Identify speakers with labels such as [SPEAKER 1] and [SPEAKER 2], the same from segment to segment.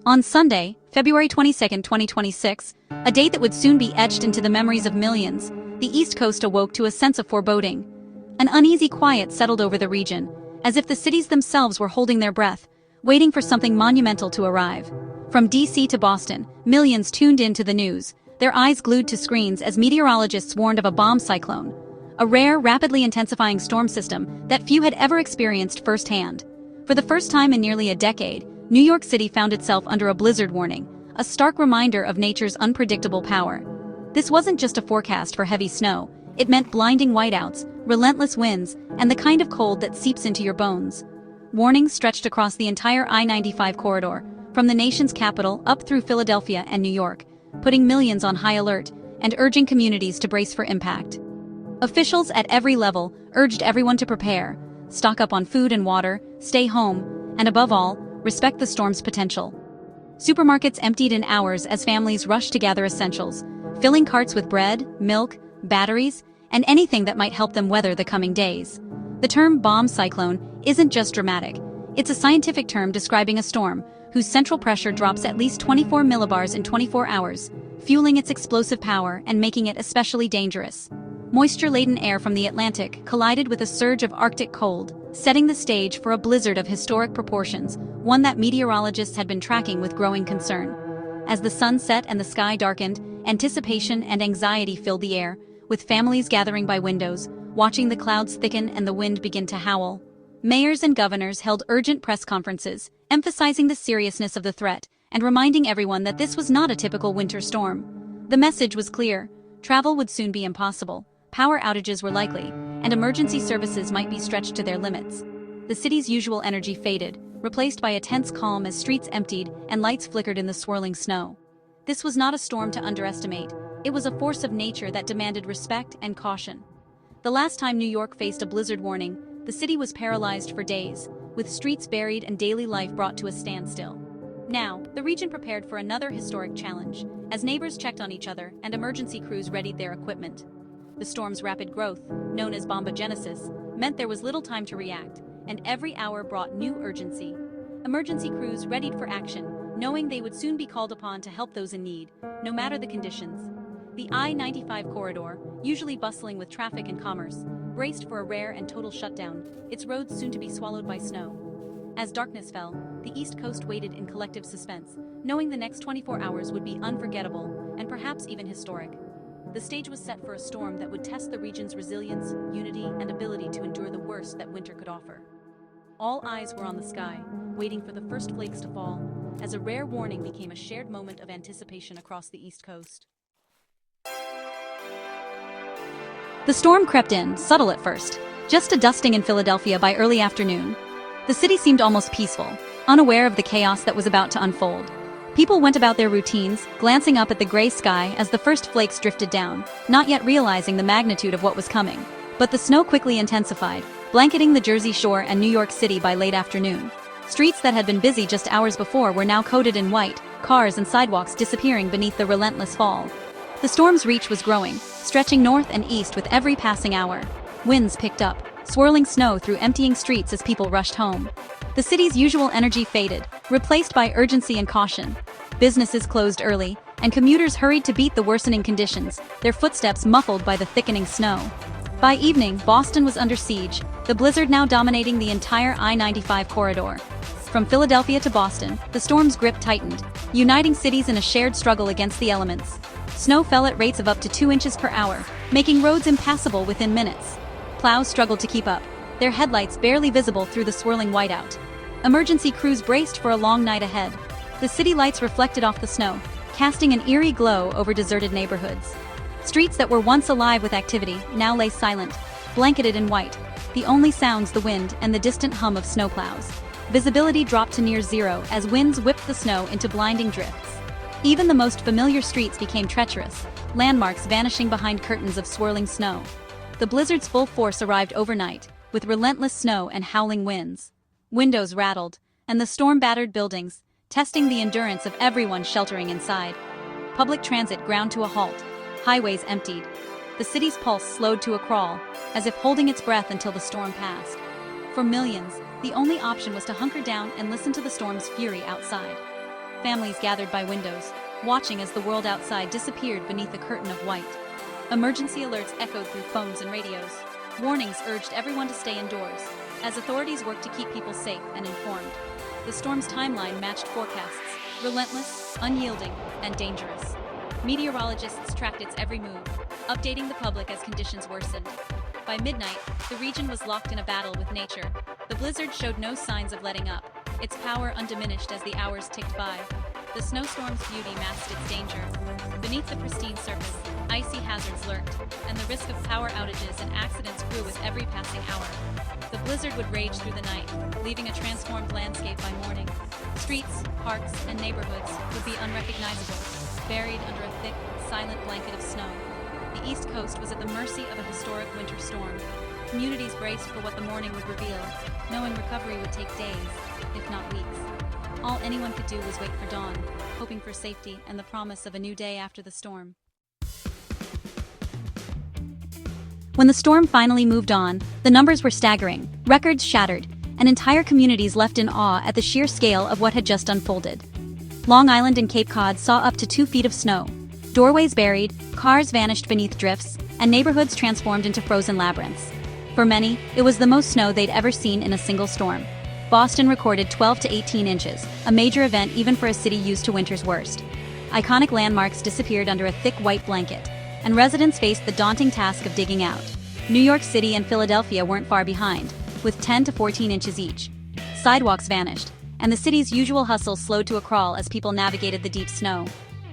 [SPEAKER 1] On Sunday, February 22, 2026, a date that would soon be etched into the memories of millions, the East Coast awoke to a sense of foreboding. An uneasy quiet settled over the region, as if the cities themselves were holding their breath, waiting for something monumental to arrive. From D.C. to Boston, millions tuned in to the news, their eyes glued to screens as meteorologists warned of a bomb cyclone, a rare, rapidly intensifying storm system that few had ever experienced firsthand. For the first time in nearly a decade, New York City found itself under a blizzard warning, a stark reminder of nature's unpredictable power. This wasn't just a forecast for heavy snow, it meant blinding whiteouts, relentless winds, and the kind of cold that seeps into your bones. Warnings stretched across the entire I-95 corridor, from the nation's capital up through Philadelphia and New York, putting millions on high alert and urging communities to brace for impact. Officials at every level urged everyone to prepare, stock up on food and water, stay home, and above all, respect the storm's potential. Supermarkets emptied in hours as families rushed to gather essentials, filling carts with bread, milk, batteries, and anything that might help them weather the coming days. The term bomb cyclone isn't just dramatic. It's a scientific term describing a storm whose central pressure drops at least 24 millibars in 24 hours, fueling its explosive power and making it especially dangerous. Moisture-laden air from the Atlantic collided with a surge of Arctic cold, setting the stage for a blizzard of historic proportions, one that meteorologists had been tracking with growing concern. As the sun set and the sky darkened, anticipation and anxiety filled the air, with families gathering by windows, watching the clouds thicken and the wind begin to howl. Mayors and governors held urgent press conferences, emphasizing the seriousness of the threat and reminding everyone that this was not a typical winter storm. The message was clear: travel would soon be impossible, power outages were likely, and emergency services might be stretched to their limits. The city's usual energy faded, replaced by a tense calm as streets emptied and lights flickered in the swirling snow. This was not a storm to underestimate. It was a force of nature that demanded respect and caution. The last time New York faced a blizzard warning, the city was paralyzed for days, with streets buried and daily life brought to a standstill. Now, the region prepared for another historic challenge, as neighbors checked on each other and emergency crews readied their equipment. The storm's rapid growth, known as bombogenesis, meant there was little time to react, and every hour brought new urgency. Emergency crews readied for action, knowing they would soon be called upon to help those in need, no matter the conditions. The I-95 corridor, usually bustling with traffic and commerce, braced for a rare and total shutdown, its roads soon to be swallowed by snow. As darkness fell, the East Coast waited in collective suspense, knowing the next 24 hours would be unforgettable and perhaps even historic. The stage was set for a storm that would test the region's resilience, unity, and ability to endure the worst that winter could offer. All eyes were on the sky, waiting for the first flakes to fall, as a rare warning became a shared moment of anticipation across the East Coast. The storm crept in, subtle at first, just a dusting in Philadelphia by early afternoon. The city seemed almost peaceful, unaware of the chaos that was about to unfold. People went about their routines, glancing up at the gray sky as the first flakes drifted down, not yet realizing the magnitude of what was coming. But the snow quickly intensified, blanketing the Jersey Shore and New York City by late afternoon. Streets that had been busy just hours before were now coated in white, cars and sidewalks disappearing beneath the relentless fall. The storm's reach was growing, stretching north and east with every passing hour. Winds picked up, swirling snow through emptying streets as people rushed home. The city's usual energy faded, replaced by urgency and caution. Businesses closed early, and commuters hurried to beat the worsening conditions, their footsteps muffled by the thickening snow. By evening, Boston was under siege, the blizzard now dominating the entire I-95 corridor. From Philadelphia to Boston, the storm's grip tightened, uniting cities in a shared struggle against the elements. Snow fell at rates of up to 2 inches per hour, making roads impassable within minutes. Plows struggled to keep up, their headlights barely visible through the swirling whiteout. Emergency crews braced for a long night ahead. The city lights reflected off the snow, casting an eerie glow over deserted neighborhoods. Streets that were once alive with activity now lay silent, blanketed in white, the only sounds the wind and the distant hum of snowplows. Visibility dropped to near zero as winds whipped the snow into blinding drifts. Even the most familiar streets became treacherous, landmarks vanishing behind curtains of swirling snow. The blizzard's full force arrived overnight, with relentless snow and howling winds. Windows rattled, and the storm battered buildings, testing the endurance of everyone sheltering inside. Public transit ground to a halt, highways emptied. The city's pulse slowed to a crawl, as if holding its breath until the storm passed. For millions, the only option was to hunker down and listen to the storm's fury outside. Families gathered by windows, watching as the world outside disappeared beneath a curtain of white. Emergency alerts echoed through phones and radios. Warnings urged everyone to stay indoors, as authorities worked to keep people safe and informed. The storm's timeline matched forecasts, relentless, unyielding, and dangerous. Meteorologists tracked its every move, updating the public as conditions worsened. By midnight, the region was locked in a battle with nature. The blizzard showed no signs of letting up, its power undiminished as the hours ticked by. The snowstorm's beauty masked its danger. Beneath the pristine surface, icy hazards lurked, and the risk of power outages and accidents grew with every passing hour. The blizzard would rage through the night, leaving a transformed landscape by morning. Streets, parks, and neighborhoods would be unrecognizable, buried under a thick, silent blanket of snow. The East Coast was at the mercy of a historic winter storm. Communities braced for what the morning would reveal, knowing recovery would take days, if not weeks. All anyone could do was wait for dawn, hoping for safety and the promise of a new day after the storm. When the storm finally moved on, the numbers were staggering, records shattered, and entire communities left in awe at the sheer scale of what had just unfolded. Long Island and Cape Cod saw up to 2 feet of snow. Doorways buried, cars vanished beneath drifts, and neighborhoods transformed into frozen labyrinths. For many, it was the most snow they'd ever seen in a single storm. Boston recorded 12 to 18 inches, a major event even for a city used to winter's worst. Iconic landmarks disappeared under a thick white blanket, and residents faced the daunting task of digging out. New York City and Philadelphia weren't far behind, with 10 to 14 inches each. Sidewalks vanished, and the city's usual hustle slowed to a crawl as people navigated the deep snow.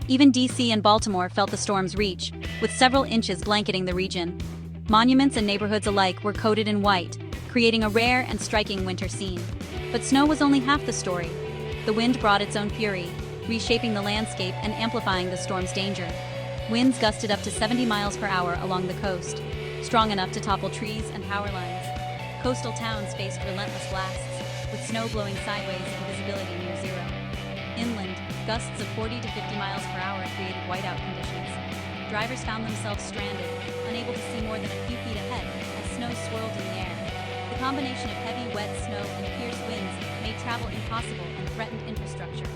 [SPEAKER 1] Even D.C. and Baltimore felt the storm's reach, with several inches blanketing the region. Monuments and neighborhoods alike were coated in white, creating a rare and striking winter scene. But snow was only half the story. The wind brought its own fury, reshaping the landscape and amplifying the storm's danger. Winds gusted up to 70 miles per hour along the coast, strong enough to topple trees and power lines. Coastal towns faced relentless blasts, with snow blowing sideways and visibility near zero. Inland, gusts of 40 to 50 miles per hour created whiteout conditions. Drivers found themselves stranded, unable to see more than a few feet ahead as snow swirled in the air. The combination of heavy, wet snow and fierce winds made travel impossible and threatened infrastructure.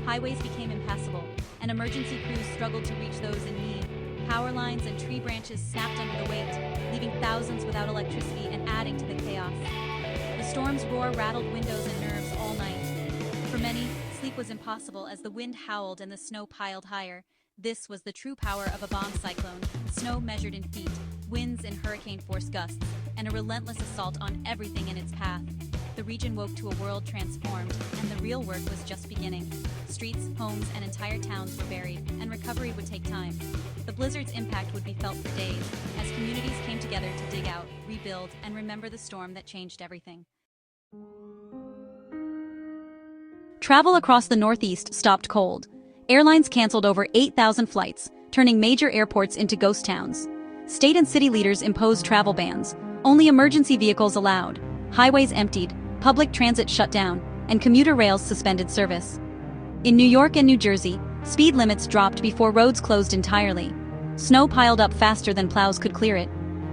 [SPEAKER 1] Highways became impassable, and emergency crews struggled to reach those in need. Power lines and tree branches snapped under the weight, leaving thousands without electricity and adding to the chaos. The storm's roar rattled windows and nerves all night. For many, sleep was impossible as the wind howled and the snow piled higher. This was the true power of a bomb cyclone, snow measured in feet, winds in hurricane-force gusts, and a relentless assault on everything in its path. The region woke to a world transformed, and the real work was just beginning. Streets, homes, and entire towns were buried, and recovery would take time. The blizzard's impact would be felt for days, as communities came together to dig out, rebuild, and remember the storm that changed everything. Travel across the Northeast stopped cold. Airlines canceled over 8,000 flights, turning major airports into ghost towns. State and city leaders imposed travel bans, only emergency vehicles allowed. Highways emptied, public transit shut down, and commuter rails suspended service. In New York and New Jersey, speed limits dropped before roads closed entirely. Snow piled up faster than plows could clear it.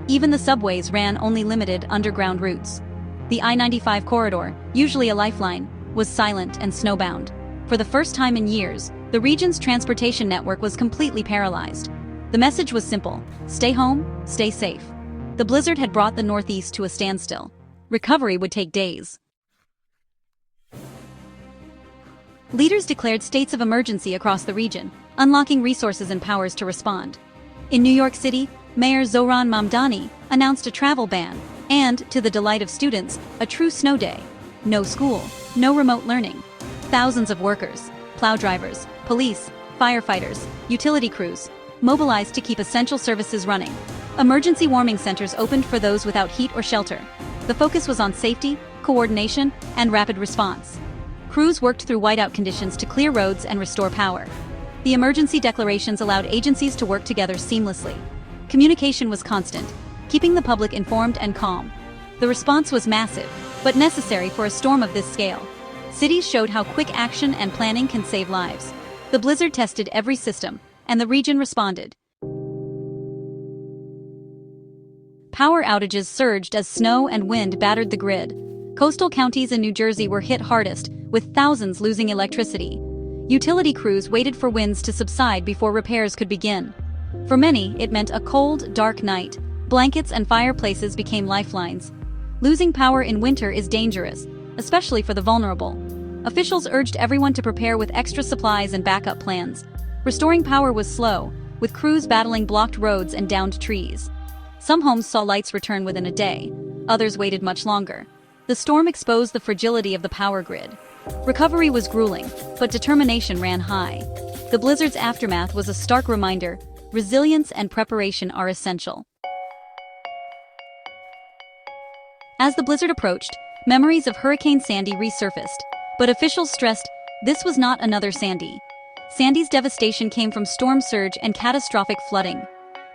[SPEAKER 1] Even the subways ran only limited underground routes. The I-95 corridor, usually a lifeline, was silent and snowbound. For the first time in years, the region's transportation network was completely paralyzed. The message was simple: stay home, stay safe. The blizzard had brought the Northeast to a standstill. Recovery would take days. Leaders declared states of emergency across the region, unlocking resources and powers to respond. In New York City, Mayor Zohran Mamdani announced a travel ban and, to the delight of students, a true snow day. No school, no remote learning. Thousands of workers, plow drivers, police, firefighters, utility crews, mobilized to keep essential services running. Emergency warming centers opened for those without heat or shelter. The focus was on safety, coordination, and rapid response. Crews worked through whiteout conditions to clear roads and restore power. The emergency declarations allowed agencies to work together seamlessly. Communication was constant, keeping the public informed and calm. The response was massive, but necessary for a storm of this scale. Cities showed how quick action and planning can save lives. The blizzard tested every system, and the region responded. Power outages surged as snow and wind battered the grid. Coastal counties in New Jersey were hit hardest, with thousands losing electricity. Utility crews waited for winds to subside before repairs could begin. For many, it meant a cold, dark night. Blankets and fireplaces became lifelines. Losing power in winter is dangerous, especially for the vulnerable. Officials urged everyone to prepare with extra supplies and backup plans. Restoring power was slow, with crews battling blocked roads and downed trees. Some homes saw lights return within a day. Others waited much longer. The storm exposed the fragility of the power grid. Recovery was grueling, but determination ran high. The blizzard's aftermath was a stark reminder: resilience and preparation are essential. As the blizzard approached, memories of Hurricane Sandy resurfaced, but officials stressed this was not another Sandy. Sandy's devastation came from storm surge and catastrophic flooding.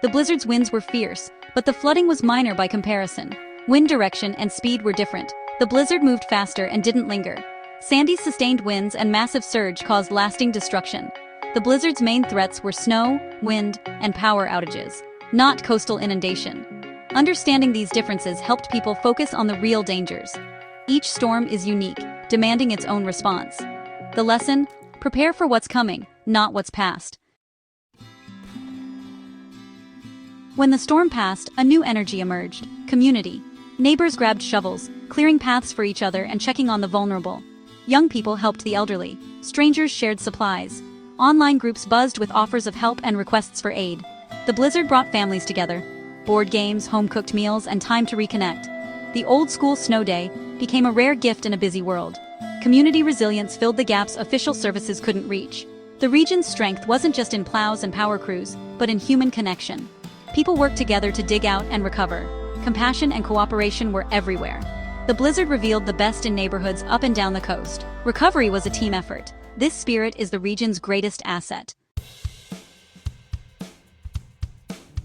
[SPEAKER 1] The blizzard's winds were fierce, but the flooding was minor by comparison. Wind direction and speed were different. The blizzard moved faster and didn't linger. Sandy's sustained winds and massive surge caused lasting destruction. The blizzard's main threats were snow, wind, and power outages, not coastal inundation. Understanding these differences helped people focus on the real dangers. Each storm is unique, demanding its own response. The lesson: prepare for what's coming, not what's past. When the storm passed, a new energy emerged: community. Neighbors grabbed shovels, clearing paths for each other and checking on the vulnerable. Young people helped the elderly. Strangers shared supplies. Online groups buzzed with offers of help and requests for aid. The blizzard brought families together. Board games, home-cooked meals, and time to reconnect. The old-school snow day became a rare gift in a busy world. Community resilience filled the gaps official services couldn't reach. The region's strength wasn't just in plows and power crews, but in human connection. People worked together to dig out and recover. Compassion and cooperation were everywhere. The blizzard revealed the best in neighborhoods up and down the coast. Recovery was a team effort. This spirit is the region's greatest asset.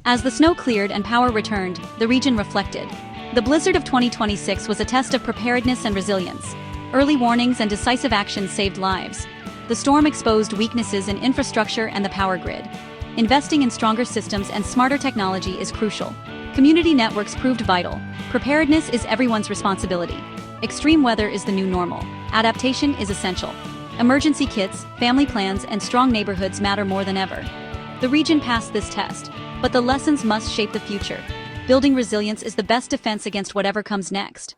[SPEAKER 1] As the snow cleared and power returned, the region reflected. The blizzard of 2026 was a test of preparedness and resilience. Early warnings and decisive action saved lives. The storm exposed weaknesses in infrastructure and the power grid. Investing in stronger systems and smarter technology is crucial. Community networks proved vital. Preparedness is everyone's responsibility. Extreme weather is the new normal. Adaptation is essential. Emergency kits, family plans, and strong neighborhoods matter more than ever. The region passed this test, but the lessons must shape the future. Building resilience is the best defense against whatever comes next.